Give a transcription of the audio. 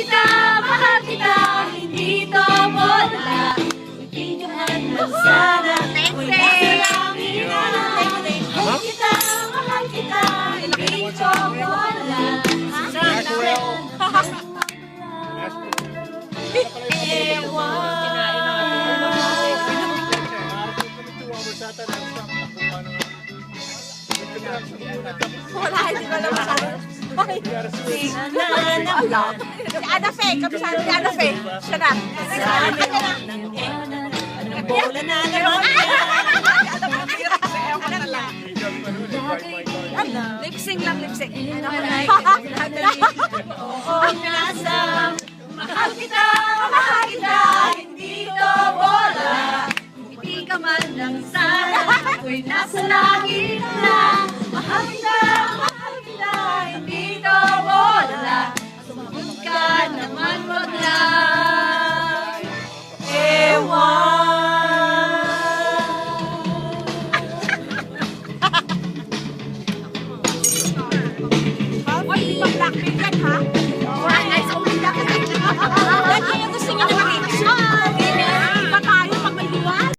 kita, hindi to bola. Hindi ka man lang sana, ako'y nasa langit na. Mahal kita, hindi to bola. Wala, hindi ko alam masyado. Si Ana Fe, kapisado ni Ana Fe. Siya na. Bola na naman. Lip-sync lang, lip-sync. Mahal kita, hindi to bola. Hindi ka man lang sana, ako'y nasa langit na.